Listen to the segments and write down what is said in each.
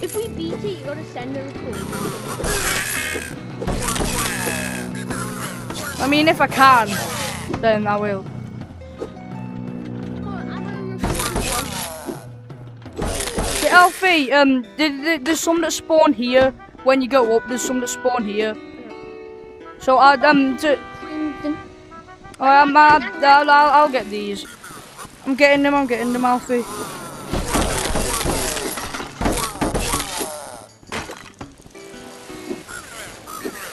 If we beat it, you gotta send a report. I mean, if I can, then I will. Okay, Alfie, there's some that spawn here. When you go up, there's some that spawn here. So I'll get these. I'm getting them, Alfie.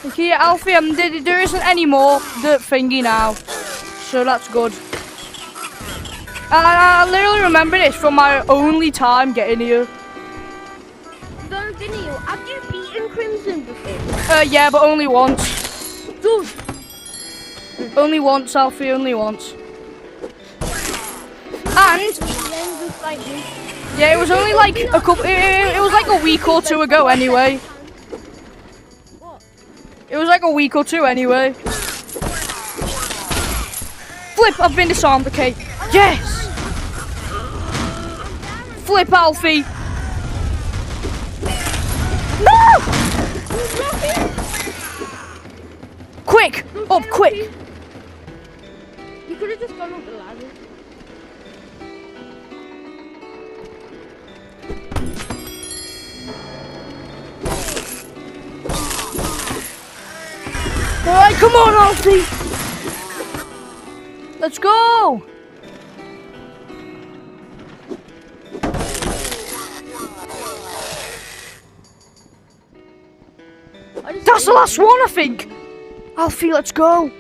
Okay, Alfie, there isn't any more dirt thingy now, so that's good. I literally remember this from my only time getting here. No, didn't you? Have you beaten Crimson before? Yeah, but only once. Dude. Only once, Alfie, only once. And yeah, it was only like a couple. It was like a week or two ago, anyway. It was like a week or two, anyway. Flip! I've been disarmed. Okay. Yes. Flip, Alfie. No! Quick! Up, quick! You could have just gone up the ladder. Alright, come on, Alfie! Let's go! That's the last one, I think! Alfie, let's go!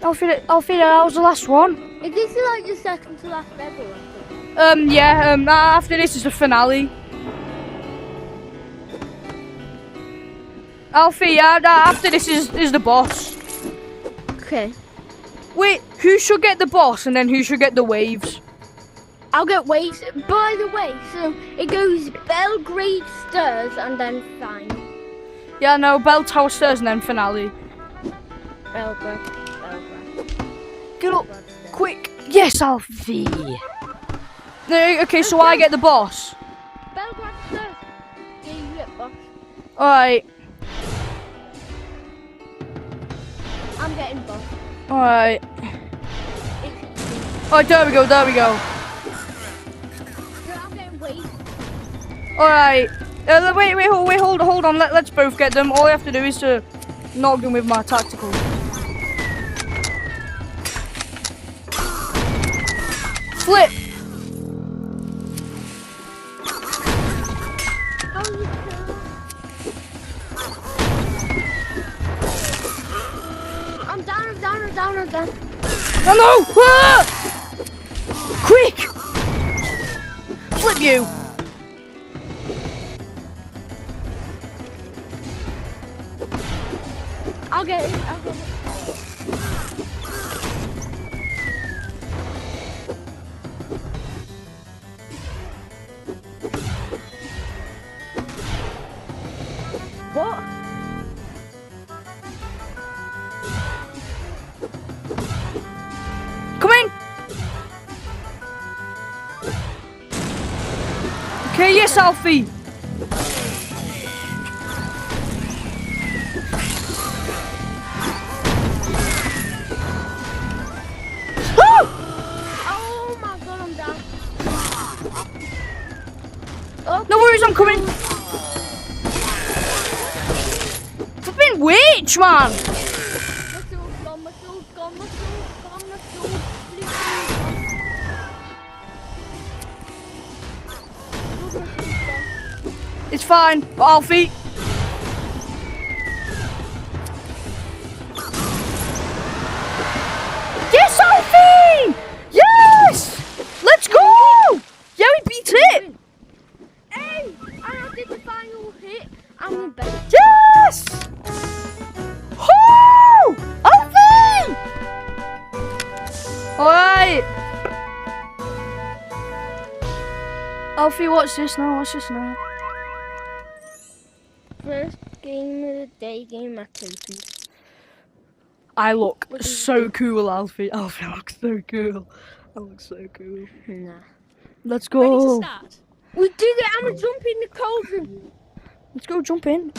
Alfie, that was the last one. Is this like the second to last level? Yeah, after this is the finale. Alfie, after this is the boss. Okay. Wait, who should get the boss and then who should get the waves? I'll get waves. By the way, so it goes Belgrade Stairs and then final. Yeah, no, Bell Tower Stairs and then finale. Belgrade. Get up, quick. Yes, Alfie. No, okay, so I get the boss. Belgrade Stairs. Yeah, you get boss. Alright. I'm getting boss. Alright. Alright, there we go. I'm getting waves. Alright. Wait, hold on. Let's both get them. All I have to do is to knock them with my tactical. Flip! I'm down. Oh no! Ah! Quick! Flip you! I'll get it. What? Come in! Okay, yes, Alfie! Oh my god, I'm down. Okay. No worries, I'm coming! Flipping witch, man! My soul's gone. It's fine, Alfie. Yes, Alfie! Yes! Let's go! Yeah, we beat it! Hey! I did the final hit. I'm the best. Yes! Woo! Alfie! Alright. Alfie, what's this now? First game of the day, game activity. I look so cool, Alfie. Alfie looks so cool. I look so cool. Nah. Let's Ready to go. start? We did it. I'm gonna jump in the cauldron. Let's go jump in.